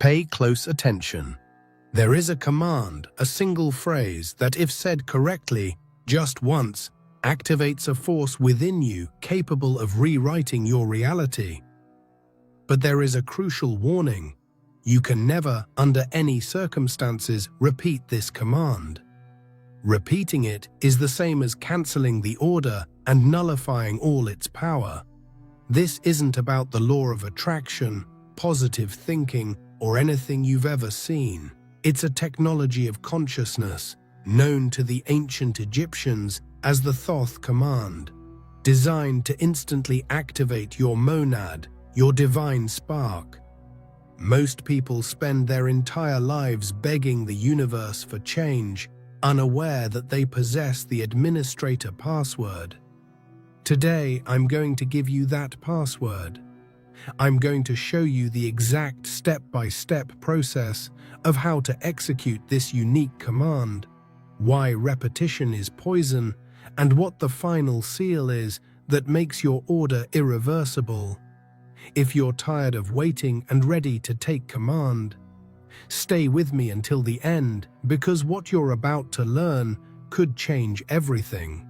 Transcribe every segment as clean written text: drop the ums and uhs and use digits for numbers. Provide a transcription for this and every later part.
Pay close attention. There is a command, a single phrase that, if said correctly, just once, activates a force within you capable of rewriting your reality. But there is a crucial warning. You can never, under any circumstances, repeat this command. Repeating it is the same as cancelling the order and nullifying all its power. This isn't about the law of attraction, positive thinking, or anything you've ever seen. It's a technology of consciousness, known to the ancient Egyptians as the Thoth Command, designed to instantly activate your monad, your divine spark. Most people spend their entire lives begging the universe for change, unaware that they possess the administrator password. Today, I'm going to give you that password. I'm going to show you the exact step-by-step process of how to execute this unique command, why repetition is poison, and what the final seal is that makes your order irreversible. If you're tired of waiting and ready to take command, stay with me until the end, because what you're about to learn could change everything.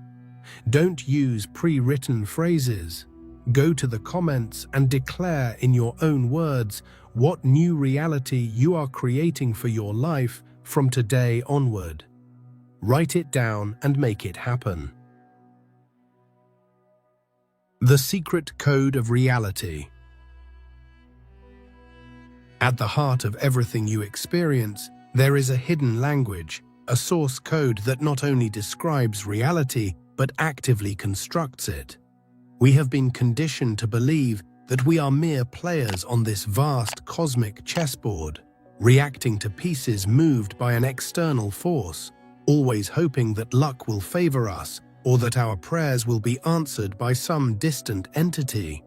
Don't use pre-written phrases. Go to the comments and declare in your own words what new reality you are creating for your life from today onward. Write it down and make it happen. The secret code of reality. At the heart of everything you experience, there is a hidden language, a source code that not only describes reality, but actively constructs it. We have been conditioned to believe that we are mere players on this vast cosmic chessboard, reacting to pieces moved by an external force, always hoping that luck will favor us or that our prayers will be answered by some distant entity.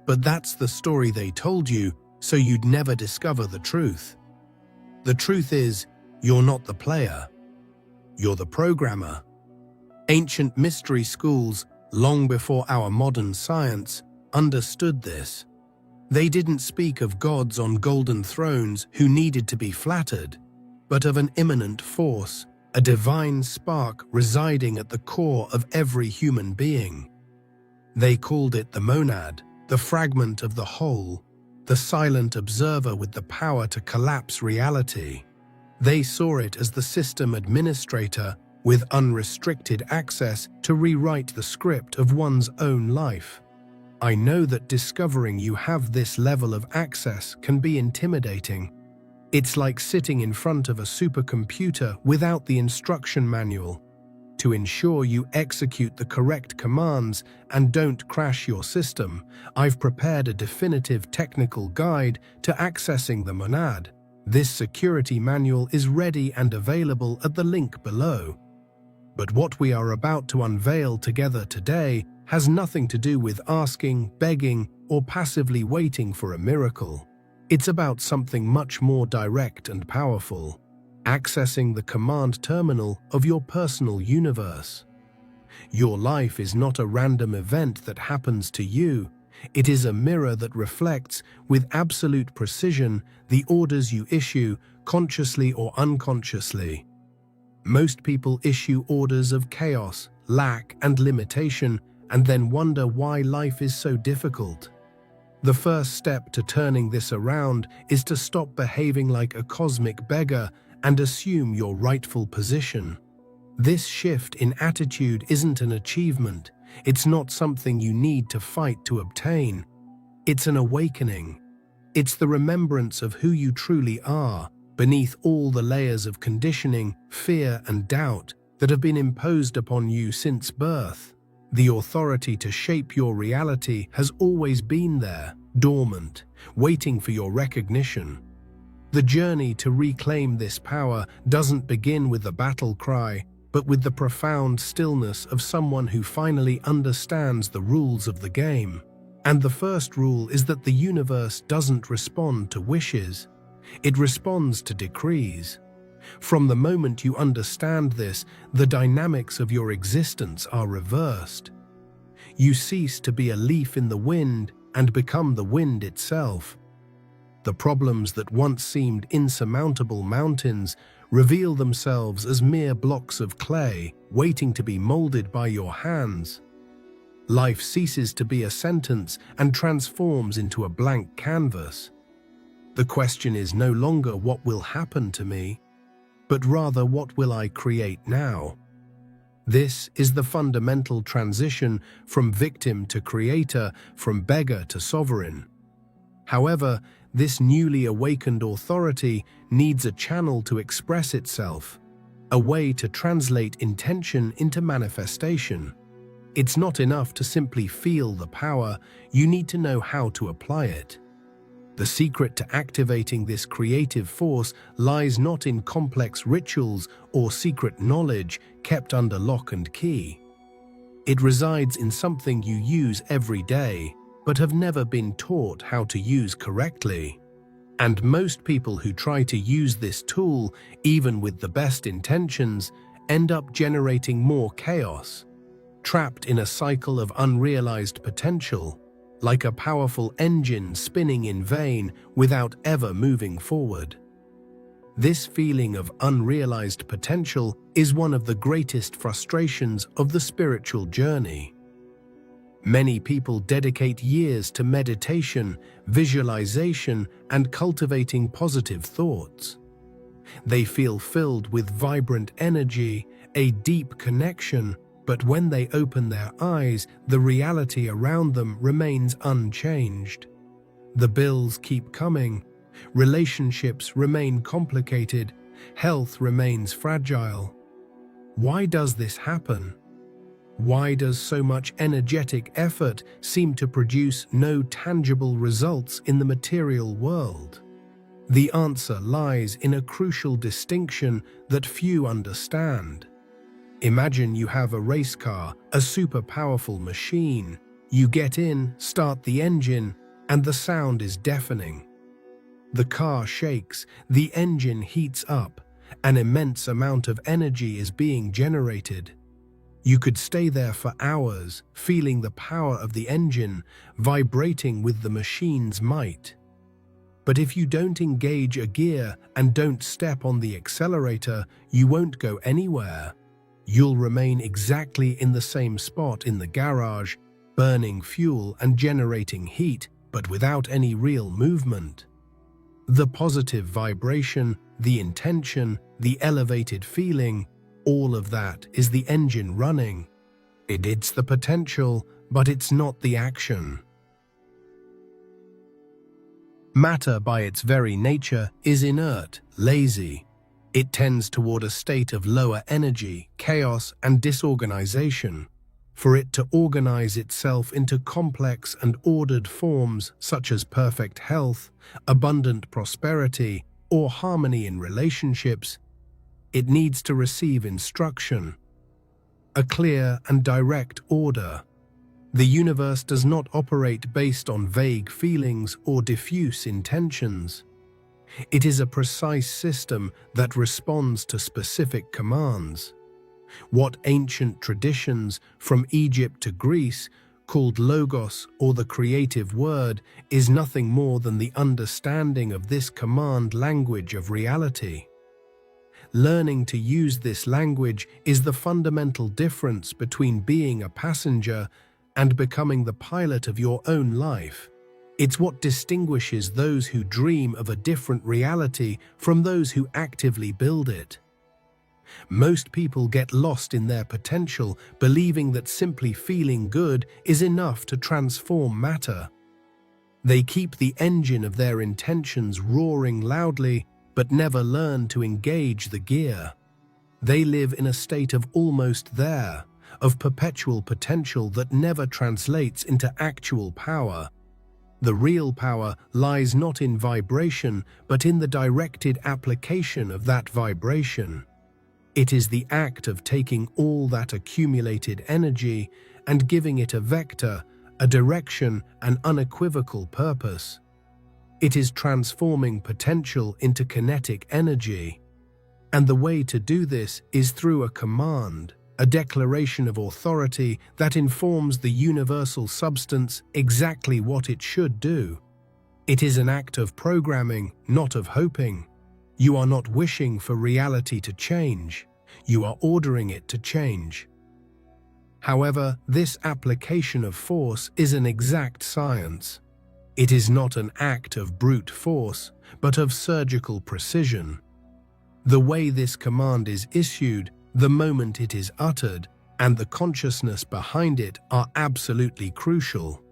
But that's the story they told you, so you'd never discover the truth. The truth is, you're not the player. You're the programmer. Ancient mystery schools, long before our modern science, understood this. They didn't speak of gods on golden thrones who needed to be flattered, but of an immanent force, a divine spark residing at the core of every human being. They called it the monad, the fragment of the whole, the silent observer with the power to collapse reality. They saw it as the system administrator with unrestricted access to rewrite the script of one's own life. I know that discovering you have this level of access can be intimidating. It's like sitting in front of a supercomputer without the instruction manual. To ensure you execute the correct commands and don't crash your system, I've prepared a definitive technical guide to accessing the monad. This security manual is ready and available at the link below. But what we are about to unveil together today has nothing to do with asking, begging, or passively waiting for a miracle. It's about something much more direct and powerful: accessing the command terminal of your personal universe. Your life is not a random event that happens to you. It is a mirror that reflects, with absolute precision, the orders you issue, consciously or unconsciously. Most people issue orders of chaos, lack, and limitation, and then wonder why life is so difficult. The first step to turning this around is to stop behaving like a cosmic beggar and assume your rightful position. This shift in attitude isn't an achievement. It's not something you need to fight to obtain. It's an awakening. It's the remembrance of who you truly are, beneath all the layers of conditioning, fear, and doubt that have been imposed upon you since birth. The authority to shape your reality has always been there, dormant, waiting for your recognition. The journey to reclaim this power doesn't begin with the battle cry, but with the profound stillness of someone who finally understands the rules of the game. And the first rule is that the universe doesn't respond to wishes. It responds to decrees. From the moment you understand this, the dynamics of your existence are reversed. You cease to be a leaf in the wind and become the wind itself. The problems that once seemed insurmountable mountains reveal themselves as mere blocks of clay waiting to be molded by your hands. Life ceases to be a sentence and transforms into a blank canvas. The question is no longer what will happen to me, but rather what will I create now? This is the fundamental transition from victim to creator, from beggar to sovereign. However, this newly awakened authority needs a channel to express itself, a way to translate intention into manifestation. It's not enough to simply feel the power, you need to know how to apply it. The secret to activating this creative force lies not in complex rituals or secret knowledge kept under lock and key. It resides in something you use every day, but have never been taught how to use correctly. And most people who try to use this tool, even with the best intentions, end up generating more chaos, trapped in a cycle of unrealized potential, like a powerful engine spinning in vain without ever moving forward. This feeling of unrealized potential is one of the greatest frustrations of the spiritual journey. Many people dedicate years to meditation, visualization, and cultivating positive thoughts. They feel filled with vibrant energy, a deep connection, but when they open their eyes, the reality around them remains unchanged. The bills keep coming, relationships remain complicated, health remains fragile. Why does this happen? Why does so much energetic effort seem to produce no tangible results in the material world? The answer lies in a crucial distinction that few understand. Imagine you have a race car, a super powerful machine. You get in, start the engine, and the sound is deafening. The car shakes, the engine heats up, an immense amount of energy is being generated. You could stay there for hours, feeling the power of the engine, vibrating with the machine's might. But if you don't engage a gear and don't step on the accelerator, you won't go anywhere. You'll remain exactly in the same spot in the garage, burning fuel and generating heat, but without any real movement. The positive vibration, the intention, the elevated feeling, all of that is the engine running. It's the potential, but it's not the action. Matter, by its very nature, is inert, lazy. It tends toward a state of lower energy, chaos, and disorganization. For it to organize itself into complex and ordered forms such as perfect health, abundant prosperity, or harmony in relationships, it needs to receive instruction, a clear and direct order. The universe does not operate based on vague feelings or diffuse intentions. It is a precise system that responds to specific commands. What ancient traditions, from Egypt to Greece, called logos or the creative word, is nothing more than the understanding of this command language of reality. Learning to use this language is the fundamental difference between being a passenger and becoming the pilot of your own life. It's what distinguishes those who dream of a different reality from those who actively build it. Most people get lost in their potential, believing that simply feeling good is enough to transform matter. They keep the engine of their intentions roaring loudly, but never learn to engage the gear. They live in a state of almost there, of perpetual potential that never translates into actual power. The real power lies not in vibration, but in the directed application of that vibration. It is the act of taking all that accumulated energy and giving it a vector, a direction, an unequivocal purpose. It is transforming potential into kinetic energy. And the way to do this is through a command, a declaration of authority that informs the universal substance exactly what it should do. It is an act of programming, not of hoping. You are not wishing for reality to change. You are ordering it to change. However, this application of force is an exact science. It is not an act of brute force, but of surgical precision. The way this command is issued, the moment it is uttered, and the consciousness behind it are absolutely crucial.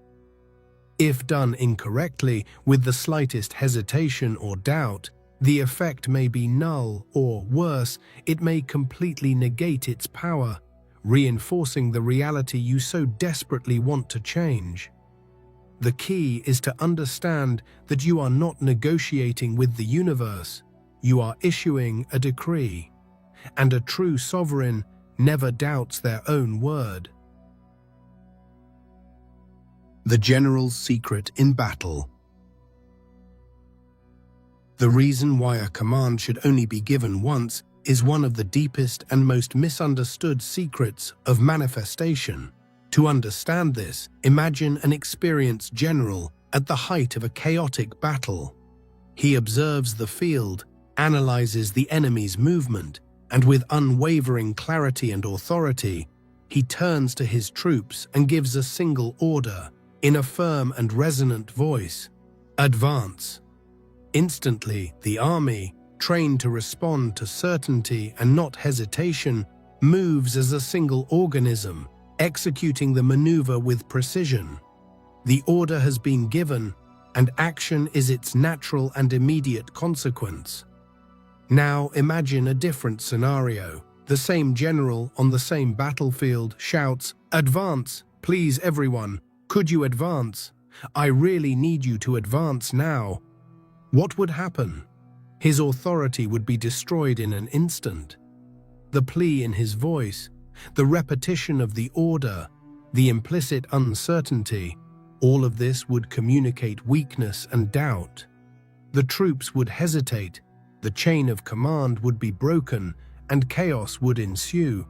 If done incorrectly, with the slightest hesitation or doubt, the effect may be null, or worse, it may completely negate its power, reinforcing the reality you so desperately want to change. The key is to understand that you are not negotiating with the universe, you are issuing a decree, and a true sovereign never doubts their own word. The general's secret in battle. The reason why a command should only be given once is one of the deepest and most misunderstood secrets of manifestation. To understand this, imagine an experienced general at the height of a chaotic battle. He observes the field, analyzes the enemy's movement, and with unwavering clarity and authority, he turns to his troops and gives a single order, in a firm and resonant voice: advance. Instantly, the army, trained to respond to certainty and not hesitation, moves as a single organism, executing the maneuver with precision. The order has been given, and action is its natural and immediate consequence. Now imagine a different scenario. The same general on the same battlefield shouts, "Advance, please everyone, could you advance? I really need you to advance now." What would happen? His authority would be destroyed in an instant. The plea in his voice, the repetition of the order, the implicit uncertainty, all of this would communicate weakness and doubt. The troops would hesitate, the chain of command would be broken, and chaos would ensue.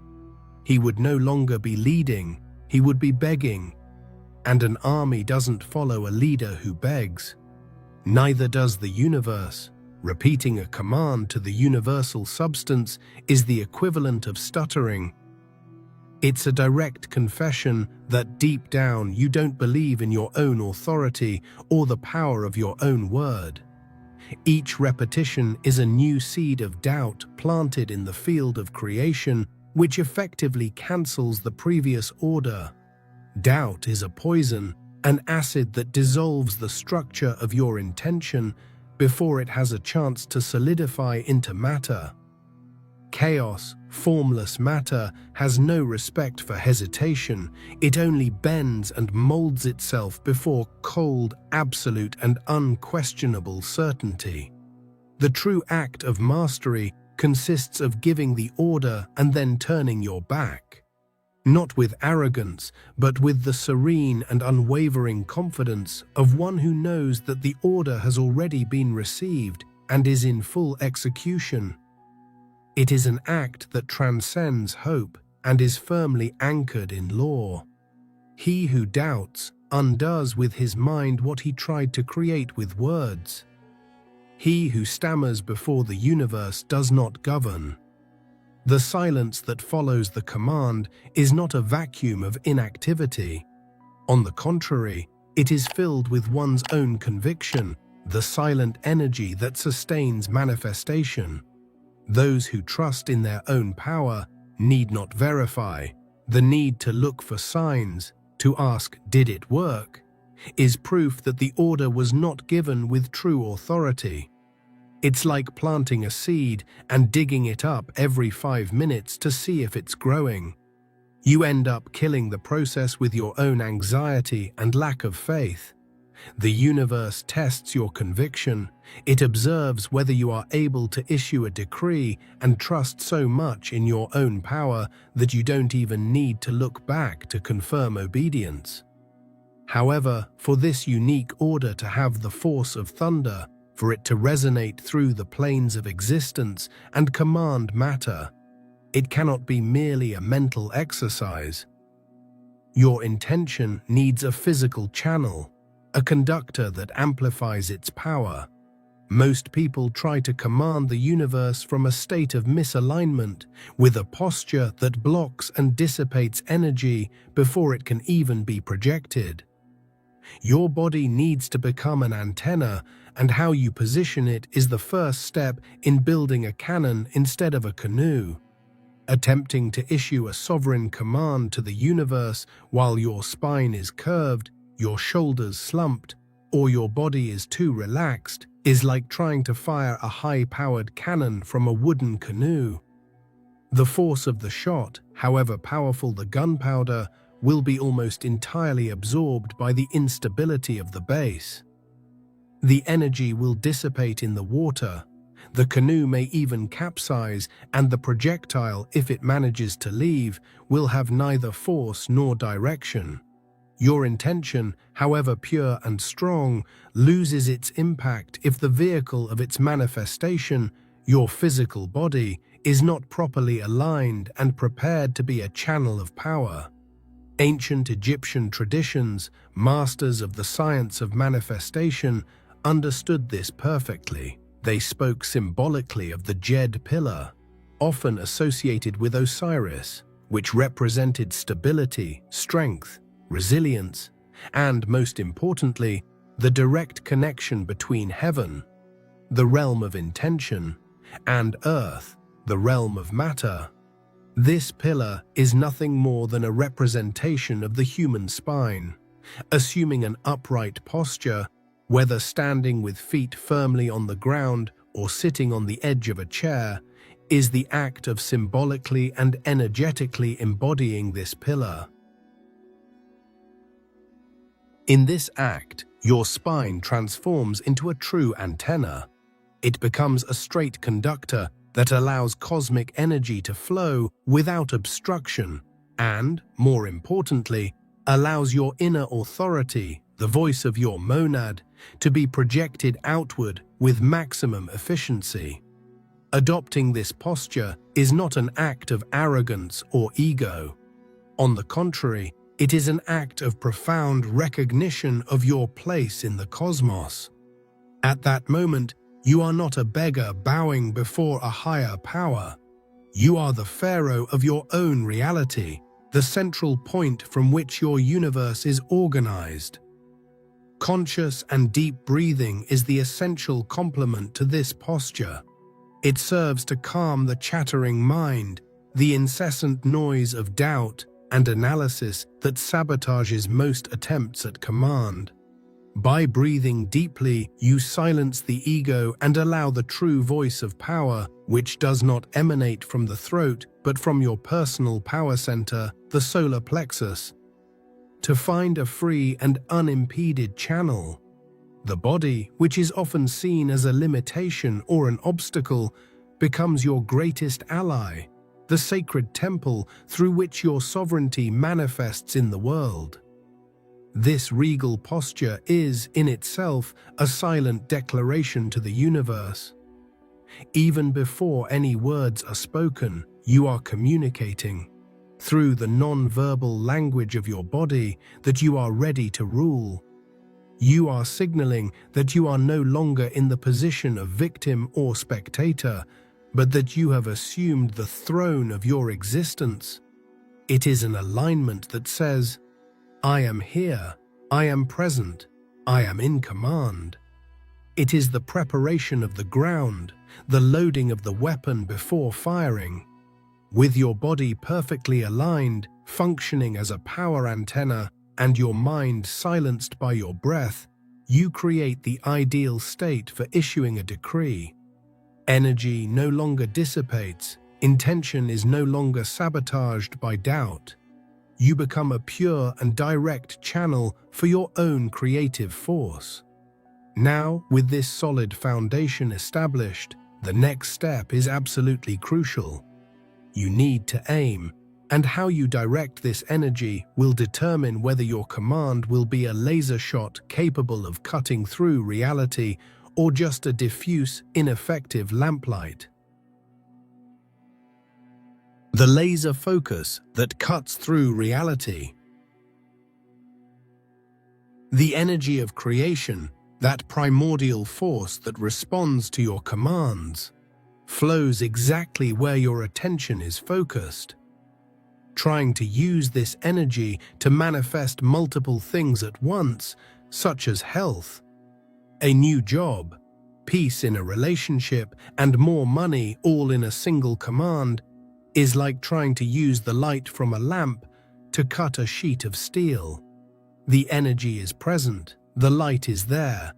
He would no longer be leading, he would be begging. And an army doesn't follow a leader who begs. Neither does the universe. Repeating a command to the universal substance is the equivalent of stuttering. It's a direct confession that deep down you don't believe in your own authority or the power of your own word. Each repetition is a new seed of doubt planted in the field of creation, which effectively cancels the previous order. Doubt is a poison, an acid that dissolves the structure of your intention before it has a chance to solidify into matter. Chaos, formless matter, has no respect for hesitation. It only bends and molds itself before cold, absolute, and unquestionable certainty. The true act of mastery consists of giving the order and then turning your back. Not with arrogance, but with the serene and unwavering confidence of one who knows that the order has already been received and is in full execution. It is an act that transcends hope and is firmly anchored in law. He who doubts undoes with his mind what he tried to create with words. He who stammers before the universe does not govern. The silence that follows the command is not a vacuum of inactivity. On the contrary, it is filled with one's own conviction, the silent energy that sustains manifestation. Those who trust in their own power need not verify. The need to look for signs, to ask, "Did it work?" is proof that the order was not given with true authority. It's like planting a seed and digging it up every 5 minutes to see if it's growing. You end up killing the process with your own anxiety and lack of faith. The universe tests your conviction. It observes whether you are able to issue a decree and trust so much in your own power that you don't even need to look back to confirm obedience. However, for this unique order to have the force of thunder, for it to resonate through the planes of existence and command matter, it cannot be merely a mental exercise. Your intention needs a physical channel, a conductor that amplifies its power. Most people try to command the universe from a state of misalignment, with a posture that blocks and dissipates energy before it can even be projected. Your body needs to become an antenna, and how you position it is the first step in building a cannon instead of a canoe. Attempting to issue a sovereign command to the universe while your spine is curved, your shoulders slumped, or your body is too relaxed is like trying to fire a high-powered cannon from a wooden canoe. The force of the shot, however powerful the gunpowder, will be almost entirely absorbed by the instability of the base. The energy will dissipate in the water. The canoe may even capsize, and the projectile, if it manages to leave, will have neither force nor direction. Your intention, however pure and strong, loses its impact if the vehicle of its manifestation, your physical body, is not properly aligned and prepared to be a channel of power. Ancient Egyptian traditions, masters of the science of manifestation, understood this perfectly. They spoke symbolically of the Djed Pillar, often associated with Osiris, which represented stability, strength, resilience, and, most importantly, the direct connection between heaven, the realm of intention, and earth, the realm of matter. This pillar is nothing more than a representation of the human spine. Assuming an upright posture, whether standing with feet firmly on the ground or sitting on the edge of a chair, is the act of symbolically and energetically embodying this pillar. In this act, your spine transforms into a true antenna. It becomes a straight conductor that allows cosmic energy to flow without obstruction and, more importantly, allows your inner authority, the voice of your monad, to be projected outward with maximum efficiency. Adopting this posture is not an act of arrogance or ego. On the contrary, it is an act of profound recognition of your place in the cosmos. At that moment, you are not a beggar bowing before a higher power. You are the pharaoh of your own reality, the central point from which your universe is organized. Conscious and deep breathing is the essential complement to this posture. It serves to calm the chattering mind, the incessant noise of doubt and analysis that sabotages most attempts at command. By breathing deeply, you silence the ego and allow the true voice of power, which does not emanate from the throat but from your personal power center, the solar plexus, to find a free and unimpeded channel. The body, which is often seen as a limitation or an obstacle, becomes your greatest ally, the sacred temple through which your sovereignty manifests in the world. This regal posture is, in itself, a silent declaration to the universe. Even before any words are spoken, you are communicating, through the non-verbal language of your body, that you are ready to rule. You are signaling that you are no longer in the position of victim or spectator, but that you have assumed the throne of your existence. It is an alignment that says, I am here, I am present, I am in command. It is the preparation of the ground, the loading of the weapon before firing. With your body perfectly aligned, functioning as a power antenna, and your mind silenced by your breath, you create the ideal state for issuing a decree. Energy no longer dissipates, intention is no longer sabotaged by doubt. You become a pure and direct channel for your own creative force. Now, with this solid foundation established, the next step is absolutely crucial. You need to aim, and how you direct this energy will determine whether your command will be a laser shot capable of cutting through reality or just a diffuse, ineffective lamplight. The laser focus that cuts through reality. The energy of creation, that primordial force that responds to your commands, flows exactly where your attention is focused. Trying to use this energy to manifest multiple things at once, such as health, a new job, peace in a relationship, and more money all in a single command, is like trying to use the light from a lamp to cut a sheet of steel. The energy is present, the light is there,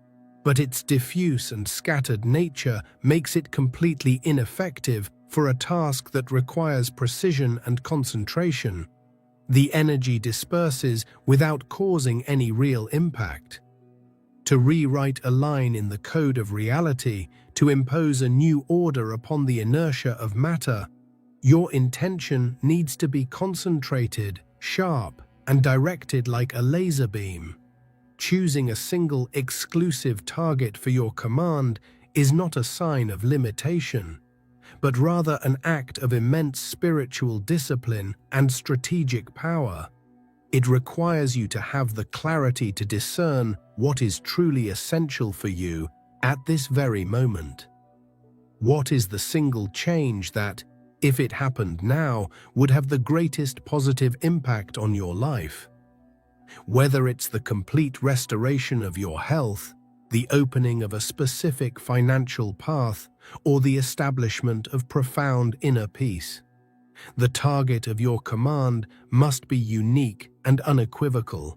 but its diffuse and scattered nature makes it completely ineffective for a task that requires precision and concentration. The energy disperses without causing any real impact. To rewrite a line in the code of reality, to impose a new order upon the inertia of matter, your intention needs to be concentrated, sharp, and directed like a laser beam. Choosing a single exclusive target for your command is not a sign of limitation, but rather an act of immense spiritual discipline and strategic power. It requires you to have the clarity to discern what is truly essential for you at this very moment. What is the single change that, if it happened now, would have the greatest positive impact on your life? Whether it's the complete restoration of your health, the opening of a specific financial path, or the establishment of profound inner peace, the target of your command must be unique and unequivocal.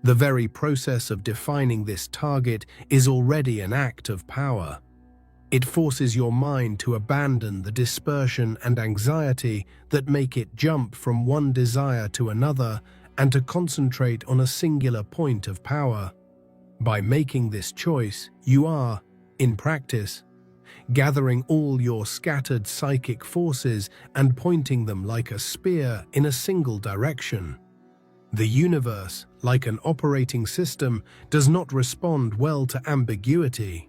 The very process of defining this target is already an act of power. It forces your mind to abandon the dispersion and anxiety that make it jump from one desire to another and to concentrate on a singular point of power. By making this choice, you are, in practice, gathering all your scattered psychic forces and pointing them like a spear in a single direction. The universe, like an operating system, does not respond well to ambiguity.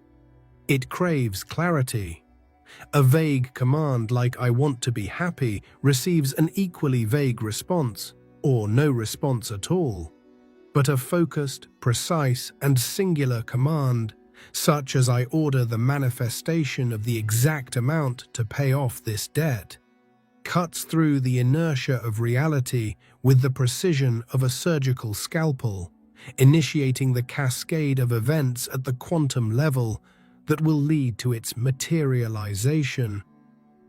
It craves clarity. A vague command like "I want to be happy" receives an equally vague response, or no response at all. But a focused, precise, and singular command, such as "I order the manifestation of the exact amount to pay off this debt," cuts through the inertia of reality with the precision of a surgical scalpel, initiating the cascade of events at the quantum level that will lead to its materialization.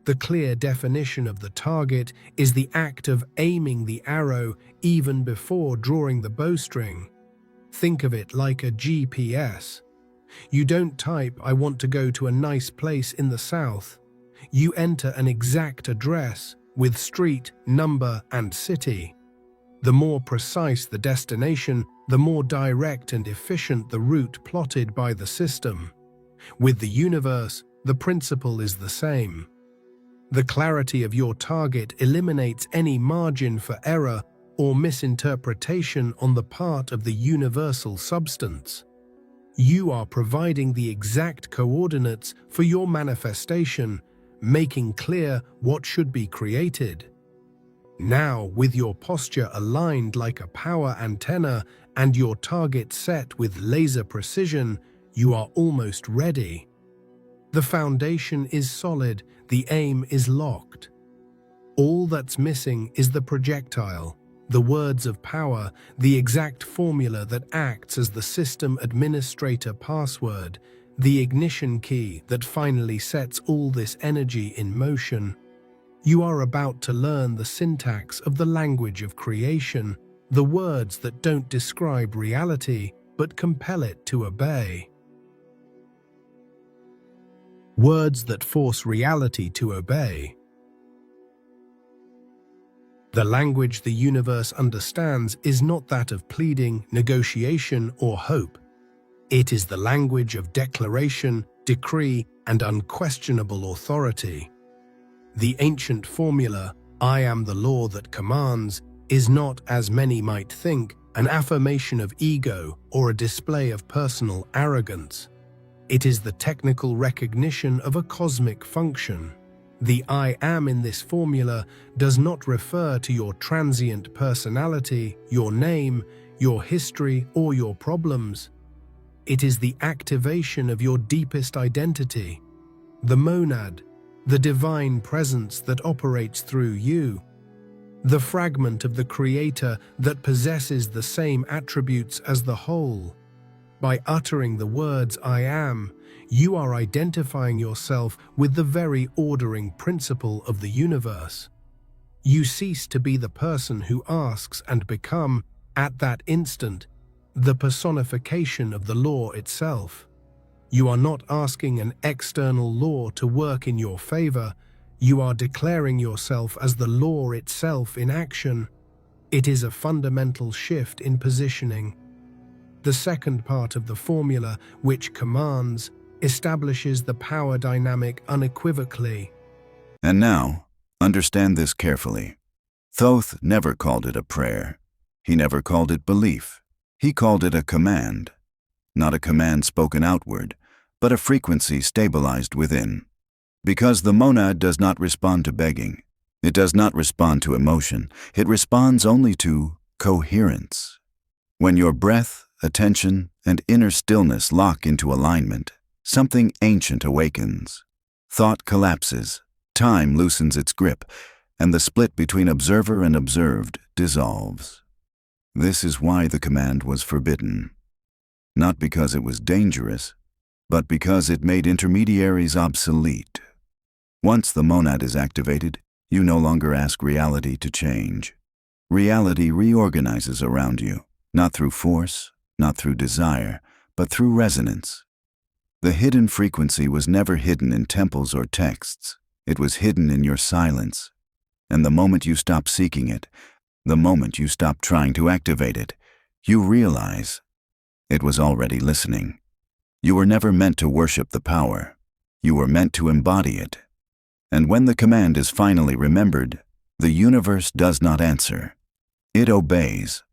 The clear definition of the target is the act of aiming the arrow even before drawing the bowstring. Think of it like a GPS. You don't type "I want to go to a nice place in the south." You enter an exact address with street, number, and city. The more precise the destination, the more direct and efficient the route plotted by the system. With the universe, the principle is the same. The clarity of your target eliminates any margin for error or misinterpretation on the part of the universal substance. You are providing the exact coordinates for your manifestation, making clear what should be created. Now, with your posture aligned like a power antenna and your target set with laser precision, you are almost ready. The foundation is solid, the aim is locked. All that's missing is the projectile, the words of power, the exact formula that acts as the system administrator password, the ignition key that finally sets all this energy in motion. You are about to learn the syntax of the language of creation, the words that don't describe reality but compel it to obey. Words that force reality to obey. The language the universe understands is not that of pleading, negotiation, or hope. It is the language of declaration, decree, and unquestionable authority. The ancient formula, "I am the law that commands," is not, as many might think, an affirmation of ego or a display of personal arrogance. It is the technical recognition of a cosmic function. The "I am" in this formula does not refer to your transient personality, your name, your history, or your problems. It is the activation of your deepest identity, the monad, the divine presence that operates through you, the fragment of the Creator that possesses the same attributes as the whole. By uttering the words "I am," you are identifying yourself with the very ordering principle of the universe. You cease to be the person who asks and become, at that instant, the personification of the law itself. You are not asking an external law to work in your favor. You are declaring yourself as the law itself in action. It is a fundamental shift in positioning. The second part of the formula, which commands, establishes the power dynamic unequivocally. And now, understand this carefully. Thoth never called it a prayer. He never called it belief. He called it a command. Not a command spoken outward, but a frequency stabilized within. Because the monad does not respond to begging. It does not respond to emotion. It responds only to coherence. When your breath, attention, and inner stillness lock into alignment, something ancient awakens. Thought collapses, time loosens its grip, and the split between observer and observed dissolves. This is why the command was forbidden. Not because it was dangerous, but because it made intermediaries obsolete. Once the monad is activated, you no longer ask reality to change. Reality reorganizes around you, not through force, not through desire, but through resonance. The hidden frequency was never hidden in temples or texts. It was hidden in your silence. And the moment you stop seeking it, the moment you stop trying to activate it, you realize it was already listening. You were never meant to worship the power. You were meant to embody it. And when the command is finally remembered, the universe does not answer. It obeys.